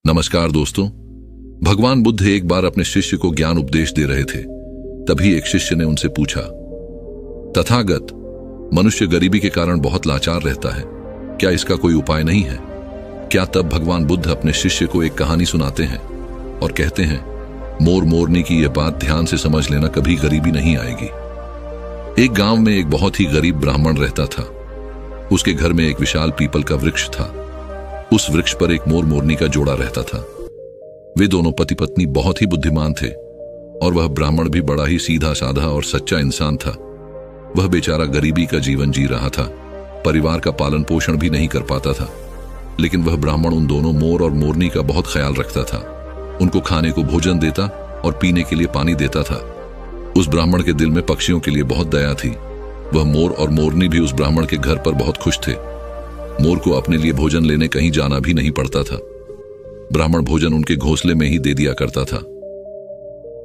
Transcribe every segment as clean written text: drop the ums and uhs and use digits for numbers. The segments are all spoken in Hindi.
नमस्कार दोस्तों। भगवान बुद्ध एक बार अपने शिष्य को ज्ञान उपदेश दे रहे थे। तभी एक शिष्य ने उनसे पूछा, तथागत, मनुष्य गरीबी के कारण बहुत लाचार रहता है, क्या इसका कोई उपाय नहीं है? क्या तब भगवान बुद्ध अपने शिष्य को एक कहानी सुनाते हैं और कहते हैं, मोर मोरनी की यह बात ध्यान से समझ लेना, कभी गरीबी नहीं आएगी। एक गांव में एक बहुत ही गरीब ब्राह्मण रहता था। उसके घर में एक विशाल पीपल का वृक्ष था। उस वृक्ष पर एक मोर मोरनी का जोड़ा रहता था। वे दोनों पति पत्नी बहुत ही बुद्धिमान थे और वह ब्राह्मण भी बड़ा ही सीधा साधा और सच्चा इंसान था। वह बेचारा गरीबी का जीवन जी रहा था, परिवार का पालन पोषण भी नहीं कर पाता था, लेकिन वह ब्राह्मण उन दोनों मोर और मोरनी का बहुत ख्याल रखता था। उनको खाने को भोजन देता और पीने के लिए पानी देता था। उस ब्राह्मण के दिल में पक्षियों के लिए बहुत दया थी। वह मोर और मोरनी भी उस ब्राह्मण के घर पर बहुत खुश थे। मोर को अपने लिए भोजन लेने कहीं जाना भी नहीं पड़ता था। ब्राह्मण भोजन उनके घोंसले में ही दे दिया करता था।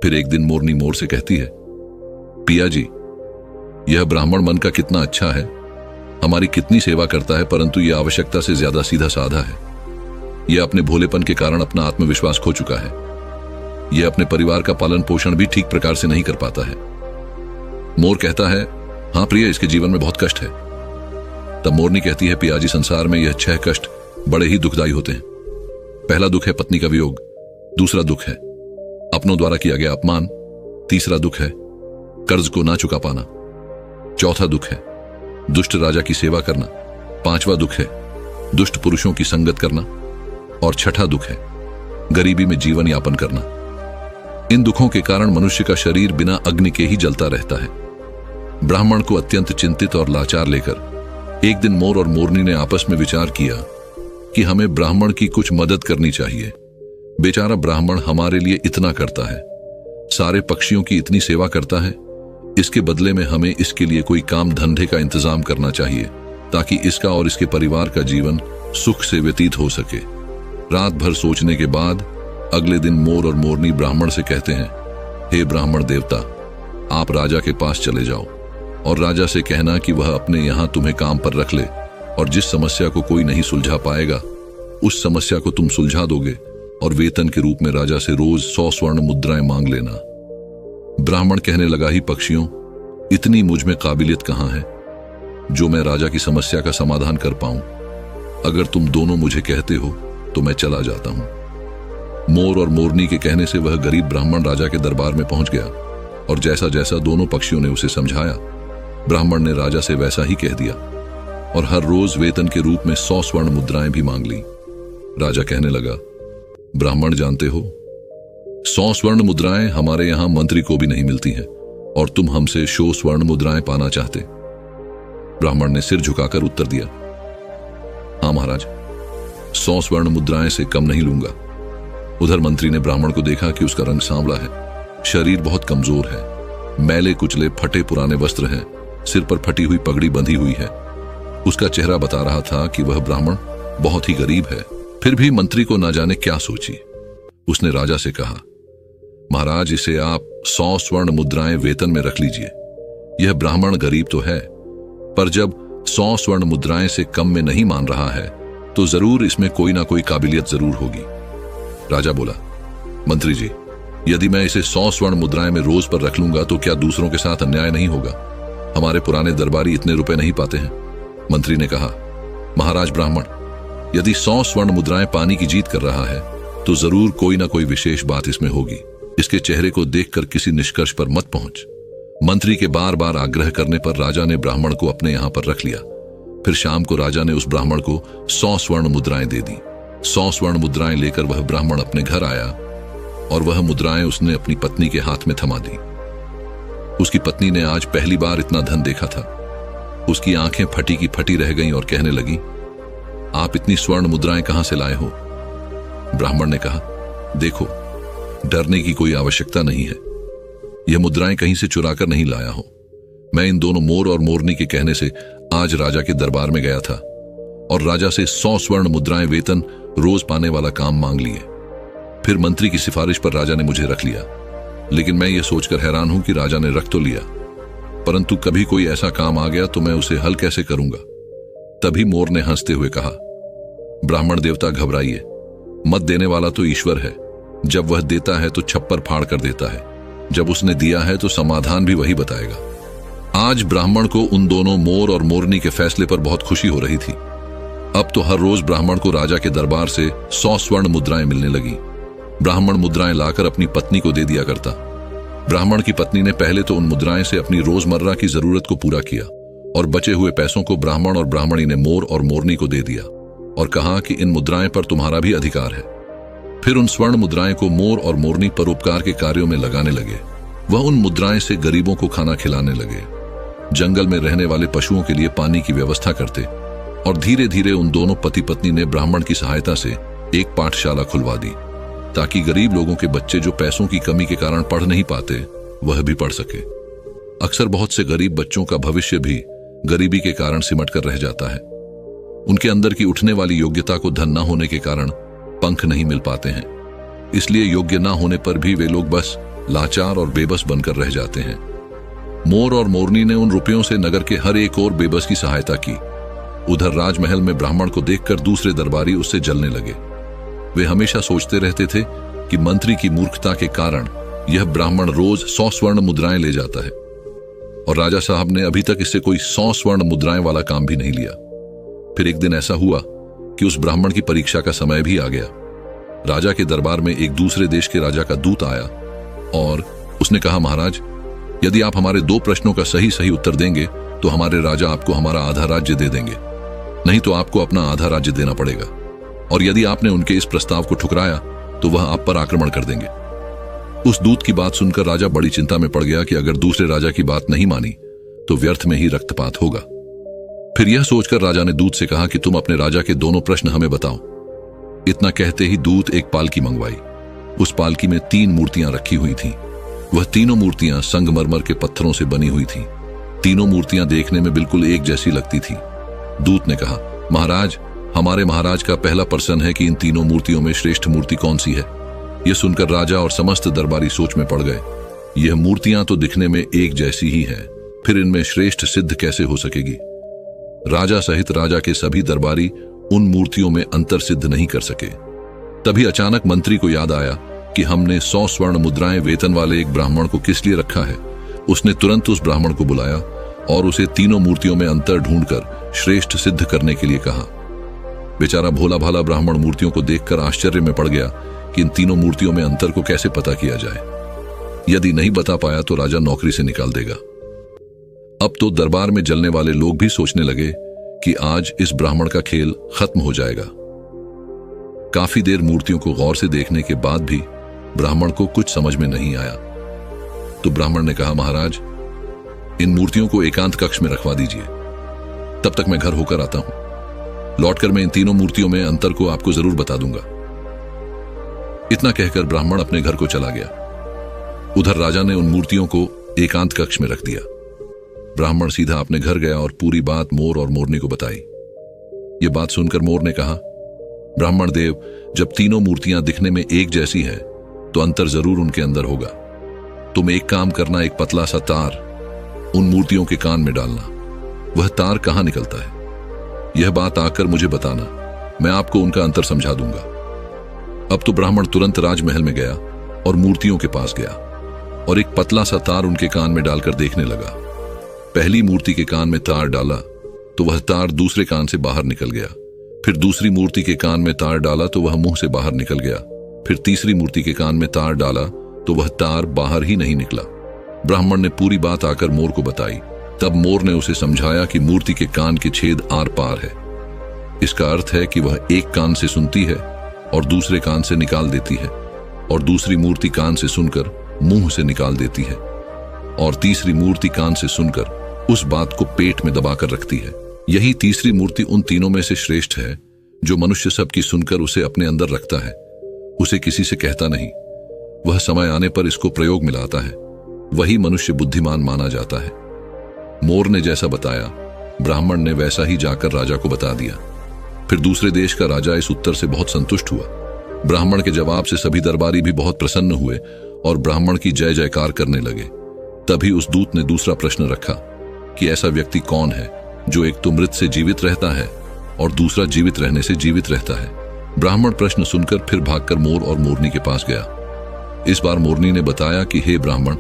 फिर एक दिन मोरनी मोर से कहती है, पिया जी, यह ब्राह्मण मन का कितना अच्छा है, हमारी कितनी सेवा करता है, परंतु यह आवश्यकता से ज्यादा सीधा साधा है। यह अपने भोलेपन के कारण अपना आत्मविश्वास खो चुका है। यह अपने परिवार का पालन पोषण भी ठीक प्रकार से नहीं कर पाता है। मोर कहता है, हाँ प्रिय, इसके जीवन में बहुत कष्ट है। तब मोरनी कहती है, पियाजी, संसार में यह 6 कष्ट बड़े ही दुखदायी होते हैं। पहला दुख है पत्नी का वियोग, दूसरा दुख है अपनों द्वारा किया गया अपमान, तीसरा दुख है कर्ज को ना चुका पाना, चौथा दुख है दुष्ट राजा की सेवा करना, पांचवा दुख है दुष्ट पुरुषों की संगत करना और छठा दुख है गरीबी में जीवन यापन करना। इन दुखों के कारण मनुष्य का शरीर बिना अग्नि के ही जलता रहता है। ब्राह्मण को अत्यंत चिंतित और लाचार लेकर एक दिन मोर और मोरनी ने आपस में विचार किया कि हमें ब्राह्मण की कुछ मदद करनी चाहिए। बेचारा ब्राह्मण हमारे लिए इतना करता है, सारे पक्षियों की इतनी सेवा करता है, इसके बदले में हमें इसके लिए कोई काम धंधे का इंतजाम करना चाहिए ताकि इसका और इसके परिवार का जीवन सुख से व्यतीत हो सके। रात भर सोचने के बाद अगले दिन मोर और मोरनी ब्राह्मण से कहते हैं, हे ब्राह्मण देवता, आप राजा के पास चले जाओ और राजा से कहना कि वह अपने यहां तुम्हें काम पर रख ले, और जिस समस्या को कोई नहीं सुलझा पाएगा उस समस्या को तुम सुलझा दोगे और वेतन के रूप में राजा से रोज 100 स्वर्ण मुद्राएं मांग लेना। ब्राह्मण कहने लगा, ही पक्षियों, इतनी मुझ में काबिलियत कहां है जो मैं राजा की समस्या का समाधान कर पाऊं। अगर तुम दोनों मुझे कहते हो तो मैं चला जाता हूं। मोर और मोरनी के कहने से वह गरीब ब्राह्मण राजा के दरबार में पहुंच गया और जैसा जैसा दोनों पक्षियों ने उसे समझाया, ब्राह्मण ने राजा से वैसा ही कह दिया और हर रोज वेतन के रूप में 100 स्वर्ण मुद्राएं भी मांग ली। राजा कहने लगा, ब्राह्मण, जानते हो 100 स्वर्ण मुद्राएं हमारे यहां मंत्री को भी नहीं मिलती हैं और तुम हमसे 100 स्वर्ण मुद्राएं पाना चाहते। ब्राह्मण ने सिर झुकाकर उत्तर दिया, हाँ महाराज, 100 स्वर्ण मुद्राएं से कम नहीं लूंगा। उधर मंत्री ने ब्राह्मण को देखा कि उसका रंग सांवला है, शरीर बहुत कमजोर है, मैले कुचले फटे पुराने वस्त्र हैं, सिर पर फटी हुई पगड़ी बंधी हुई है। उसका चेहरा बता रहा था कि वह ब्राह्मण बहुत ही गरीब है। फिर भी मंत्री को ना जाने क्या सोची। उसने राजा से कहा, महाराज, इसे आप 100 स्वर्ण मुद्राएं वेतन में रख लीजिए। यह ब्राह्मण गरीब तो है, पर जब 100 स्वर्ण मुद्राएं से कम में नहीं मान रहा है तो जरूर इसमें कोई ना कोई काबिलियत जरूर होगी। राजा बोला, मंत्री जी, यदि मैं इसे 100 स्वर्ण मुद्राएं में रोज पर रख लूंगा तो क्या दूसरों के साथ अन्याय नहीं होगा? हमारे पुराने दरबारी इतने रुपए नहीं पाते हैं। मंत्री ने कहा, महाराज ब्राह्मण, यदि 100 स्वर्ण मुद्राएं पानी की जीत कर रहा है तो जरूर कोई ना कोई विशेष बात इसमें होगी। इसके चेहरे को देखकर किसी निष्कर्ष पर मत पहुंच। मंत्री के बार बार आग्रह करने पर राजा ने ब्राह्मण को अपने यहां पर रख लिया। फिर शाम को राजा ने उस ब्राह्मण को 100 स्वर्ण मुद्राएं दे दी। 100 स्वर्ण मुद्राएं लेकर वह ब्राह्मण अपने घर आया और वह मुद्राएं उसने अपनी पत्नी के हाथ में थमा दी। उसकी पत्नी ने आज पहली बार इतना धन देखा था। उसकी आंखें फटी की फटी रह गईं और कहने लगी, आप इतनी स्वर्ण मुद्राएं कहां से लाए हो? ब्राह्मण ने कहा, देखो, डरने की कोई आवश्यकता नहीं है। यह मुद्राएं कहीं से चुराकर नहीं लाया हूं। मैं इन दोनों मोर और मोरनी के कहने से आज राजा के दरबार में गया था और राजा से 100 स्वर्ण मुद्राएं वेतन रोज पाने वाला काम मांग लिए। फिर मंत्री की सिफारिश पर राजा ने मुझे रख लिया, लेकिन मैं ये सोचकर हैरान हूं कि राजा ने रख तो लिया, परंतु कभी कोई ऐसा काम आ गया तो मैं उसे हल कैसे करूंगा? तभी मोर ने हंसते हुए कहा, ब्राह्मण देवता घबराइए, मत देने वाला तो ईश्वर है, जब वह देता है तो छप्पर फाड़ कर देता है, जब उसने दिया है तो समाधान भी वही बताएगा। आज ब्राह्मण को उन दोनों मोर और मोरनी के फैसले पर बहुत खुशी हो रही थी। अब तो हर रोज ब्राह्मण को राजा के दरबार से 100 स्वर्ण मुद्राएं मिलने लगी। ब्राह्मण मुद्राएं लाकर अपनी पत्नी को दे दिया करता। ब्राह्मण की पत्नी ने पहले तो उन मुद्राएं से अपनी रोजमर्रा की जरूरत को पूरा किया और बचे हुए पैसों को ब्राह्मण और ब्राह्मणी ने मोर और मोरनी को दे दिया और कहा कि इन मुद्राएं पर तुम्हारा भी अधिकार है। फिर उन स्वर्ण मुद्राएं को मोर और मोरनी परोपकार के कार्यों में लगाने लगे। वह उन मुद्राएं से गरीबों को खाना खिलाने लगे, जंगल में रहने वाले पशुओं के लिए पानी की व्यवस्था करते और धीरे धीरे उन दोनों पति पत्नी ने ब्राह्मण की सहायता से एक पाठशाला खुलवा दी ताकि गरीब लोगों के बच्चे जो पैसों की कमी के कारण पढ़ नहीं पाते वह भी पढ़ सके। अक्सर बहुत से गरीब बच्चों का भविष्य भी गरीबी के कारण सिमट कर रह जाता है। उनके अंदर की उठने वाली योग्यता को धन न होने के कारण पंख नहीं मिल पाते हैं, इसलिए योग्य न होने पर भी वे लोग बस लाचार और बेबस बनकर रह जाते हैं। मोर और मोरनी ने उन रुपयों से नगर के हर एक और बेबस की सहायता की। उधर राजमहल में ब्राह्मण को देखकर दूसरे दरबारी उससे जलने लगे। वे हमेशा सोचते रहते थे कि मंत्री की मूर्खता के कारण यह ब्राह्मण रोज 100 स्वर्ण मुद्राएं ले जाता है और राजा साहब ने अभी तक इससे कोई 100 स्वर्ण मुद्राएं वाला काम भी नहीं लिया। फिर एक दिन ऐसा हुआ कि उस ब्राह्मण की परीक्षा का समय भी आ गया। राजा के दरबार में एक दूसरे देश के राजा का दूत आया और उसने कहा, महाराज, यदि आप हमारे 2 प्रश्नों का सही सही उत्तर देंगे तो हमारे राजा आपको हमारा आधा राज्य दे देंगे, नहीं तो आपको अपना आधा राज्य देना पड़ेगा, और यदि आपने उनके इस प्रस्ताव को ठुकराया तो वह आप पर आक्रमण कर देंगे। उस दूत की बात सुनकर राजा बड़ी चिंता में पड़ गया कि अगर दूसरे राजा की बात नहीं मानी तो व्यर्थ में ही रक्तपात होगा। फिर यह सोचकर राजा ने दूत से कहा कि तुम अपने राजा के दोनों प्रश्न हमें बताओ। इतना कहते ही दूत एक पालकी मंगवाई। उस पालकी में 3 मूर्तियां रखी हुई थीं। वह तीनों मूर्तियां संगमरमर के पत्थरों से बनी हुई थीं। तीनों मूर्तियां देखने में बिल्कुल एक जैसी लगती थी। दूत ने कहा, महाराज, हमारे महाराज का पहला प्रश्न है कि इन तीनों मूर्तियों में श्रेष्ठ मूर्ति कौन सी है। यह सुनकर राजा और समस्त दरबारी सोच में पड़ गए। यह मूर्तियां तो दिखने में एक जैसी ही हैं, फिर इनमें श्रेष्ठ सिद्ध कैसे हो सकेगी। राजा सहित राजा के सभी दरबारी उन मूर्तियों में अंतर सिद्ध नहीं कर सके। तभी अचानक मंत्री को याद आया कि हमने 100 स्वर्ण मुद्राएं वेतन वाले एक ब्राह्मण को किस लिए रखा है। उसने तुरंत उस ब्राह्मण को बुलाया और उसे तीनों मूर्तियों में अंतर ढूंढकर श्रेष्ठ सिद्ध करने के लिए कहा। बेचारा भोला भाला ब्राह्मण मूर्तियों को देखकर आश्चर्य में पड़ गया कि इन तीनों मूर्तियों में अंतर को कैसे पता किया जाए। यदि नहीं बता पाया तो राजा नौकरी से निकाल देगा। अब तो दरबार में जलने वाले लोग भी सोचने लगे कि आज इस ब्राह्मण का खेल खत्म हो जाएगा। काफी देर मूर्तियों को गौर से देखने के बाद भी ब्राह्मण को कुछ समझ में नहीं आया। तो ब्राह्मण ने कहा, महाराज, इन मूर्तियों को एकांत कक्ष में रखवा दीजिए, तब तक मैं घर होकर आता हूं। लौटकर मैं इन तीनों मूर्तियों में अंतर को आपको जरूर बता दूंगा। इतना कहकर ब्राह्मण अपने घर को चला गया। उधर राजा ने उन मूर्तियों को एकांत कक्ष में रख दिया। ब्राह्मण सीधा अपने घर गया और पूरी बात मोर और मोरनी को बताई। ये बात सुनकर मोर ने कहा, ब्राह्मण देव, जब तीनों मूर्तियां दिखने में एक जैसी हैं तो अंतर जरूर उनके अंदर होगा। तुम एक काम करना, एक पतला सा तार उन मूर्तियों के कान में डालना। वह तार कहां निकलता है, यह बात आकर मुझे बताना, मैं आपको उनका अंतर समझा दूंगा। अब तो ब्राह्मण तुरंत राजमहल में गया और मूर्तियों के पास गया और एक पतला सा तार उनके कान में डालकर देखने लगा। पहली मूर्ति के कान में तार डाला तो वह तार दूसरे कान से बाहर निकल गया। फिर दूसरी मूर्ति के कान में तार डाला तो वह मुंह से बाहर निकल गया। फिर तीसरी मूर्ति के कान में तार डाला तो वह तार बाहर ही नहीं निकला। ब्राह्मण ने पूरी बात आकर मोर को बताई। तब मोर ने उसे समझाया कि मूर्ति के कान के छेद आर पार है। इसका अर्थ है कि वह एक कान से सुनती है और दूसरे कान से निकाल देती है, और दूसरी मूर्ति कान से सुनकर मुंह से निकाल देती है, और तीसरी मूर्ति कान से सुनकर उस बात को पेट में दबाकर रखती है। यही तीसरी मूर्ति उन तीनों में से श्रेष्ठ है जो मनुष्य सबकी सुनकर उसे अपने अंदर रखता है, उसे किसी से कहता नहीं। वह समय आने पर इसको प्रयोग में लाता है। वही मनुष्य बुद्धिमान माना जाता है। मोर ने जैसा बताया, ब्राह्मण ने वैसा ही जाकर राजा को बता दिया। फिर दूसरे देश का राजा इस उत्तर से बहुत संतुष्ट हुआ। ब्राह्मण के जवाब से सभी दरबारी भी बहुत प्रसन्न हुए और ब्राह्मण की जय जयकार करने लगे। तभी उस दूत ने दूसरा प्रश्न रखा कि ऐसा व्यक्ति कौन है जो एक तो मृत से जीवित रहता है और दूसरा जीवित रहने से जीवित रहता है। ब्राह्मण प्रश्न सुनकर फिर भागकर मोर और मोरनी के पास गया। इस बार मोरनी ने बताया कि हे ब्राह्मण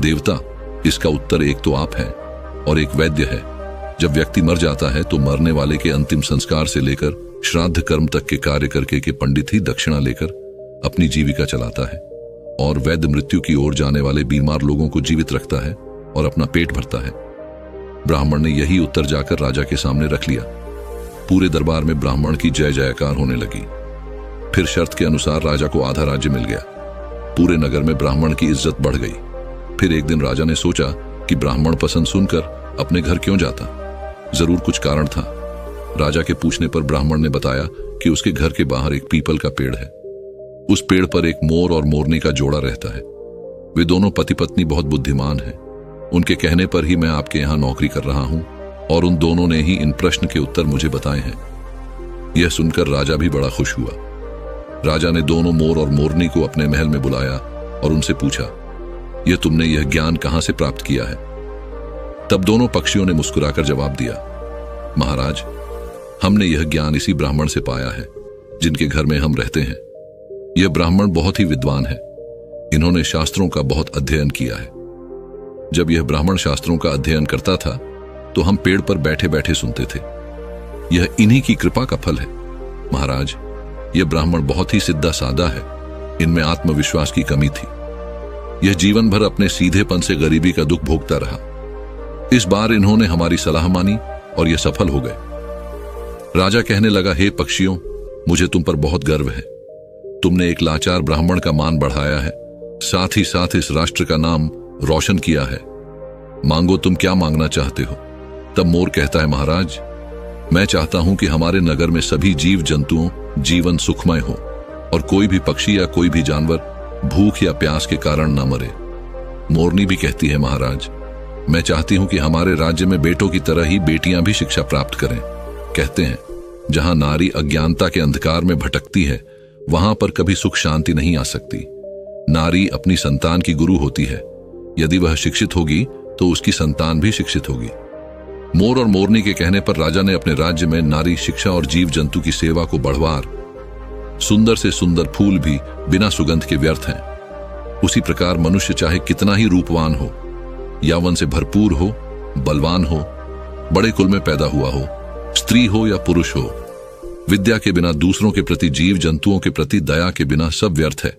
देवता, इसका उत्तर एक तो आप हैं और एक वैद्य है। जब व्यक्ति मर जाता है तो मरने वाले के अंतिम संस्कार से लेकर श्राद्ध कर्म तक के कार्य करके के पंडित ही दक्षिणा लेकर अपनी जीविका चलाता है, और वैद्य मृत्यु की ओर जाने वाले बीमार लोगों को जीवित रखता है और अपना पेट भरता है। ब्राह्मण ने यही उत्तर जाकर राजा के सामने रख लिया। पूरे दरबार में ब्राह्मण की जय जयकार होने लगी। फिर शर्त के अनुसार राजा को आधा राज्य मिल गया। पूरे नगर में ब्राह्मण की इज्जत बढ़ गई। फिर एक दिन राजा ने सोचा कि ब्राह्मण पसंद सुनकर अपने घर क्यों जाता। जरूर कुछ कारण था। राजा के पूछने पर ब्राह्मण ने बताया कि उसके घर के बाहर एक पीपल का पेड़ है। उस पेड़ पर एक मोर और मोरनी का जोड़ा रहता है। वे दोनों पति पत्नी बहुत बुद्धिमान हैं। उनके कहने पर ही मैं आपके यहाँ नौकरी कर रहा हूं, और उन दोनों ने ही इन प्रश्न के उत्तर मुझे बताए हैं। यह सुनकर राजा भी बड़ा खुश हुआ। राजा ने दोनों मोर और मोरनी को अपने महल में बुलाया और उनसे पूछा, यह तुमने यह ज्ञान कहां से प्राप्त किया है? तब दोनों पक्षियों ने मुस्कुराकर जवाब दिया, महाराज, हमने यह ज्ञान इसी ब्राह्मण से पाया है जिनके घर में हम रहते हैं। यह ब्राह्मण बहुत ही विद्वान है। इन्होंने शास्त्रों का बहुत अध्ययन किया है। जब यह ब्राह्मण शास्त्रों का अध्ययन करता था तो हम पेड़ पर बैठे बैठे सुनते थे। यह इन्हीं की कृपा का फल है। महाराज, यह ब्राह्मण बहुत ही सीधा साधा है। इनमें आत्मविश्वास की कमी थी। यह जीवन भर अपने सीधेपन से गरीबी का दुख भोगता रहा। इस बार इन्होंने हमारी सलाह मानी और यह सफल हो गए। राजा कहने लगा, हे पक्षियों, मुझे तुम पर बहुत गर्व है। तुमने एक लाचार ब्राह्मण का मान बढ़ाया है, साथ ही साथ इस राष्ट्र का नाम रोशन किया है। मांगो, तुम क्या मांगना चाहते हो? तब मोर कहता है, महाराज, मैं चाहता हूं कि हमारे नगर में सभी जीव जंतुओं जीवन सुखमय हो और कोई भी पक्षी या कोई भी जानवर भूख या प्यास के कारण न मरे। मोरनी भी कहती है, महाराज, मैं चाहती हूं कि हमारे राज्य में बेटों की तरह ही बेटियां भी शिक्षा प्राप्त करें। कहते हैं, जहां नारी अज्ञानता के अंधकार में भटकती है वहां पर कभी सुख शांति नहीं आ सकती। नारी अपनी संतान की गुरु होती है। यदि वह शिक्षित होगी तो उसकी संतान भी शिक्षित होगी। मोर और मोरनी के कहने पर राजा ने अपने राज्य में नारी शिक्षा और जीव जंतु की सेवा को बढ़वार। सुंदर से सुंदर फूल भी बिना सुगंध के व्यर्थ हैं। उसी प्रकार मनुष्य चाहे कितना ही रूपवान हो, यौवन से भरपूर हो, बलवान हो, बड़े कुल में पैदा हुआ हो, स्त्री हो या पुरुष हो, विद्या के बिना, दूसरों के प्रति, जीव जंतुओं के प्रति दया के बिना सब व्यर्थ है।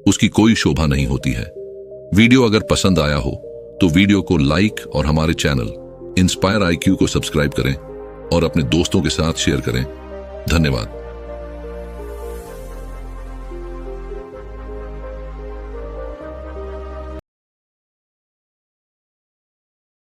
उसकी कोई शोभा नहीं होती है। वीडियो अगर पसंद आया हो तो वीडियो को लाइक और हमारे चैनल इंस्पायर IQ को सब्सक्राइब करें और अपने दोस्तों के साथ शेयर करें। धन्यवाद।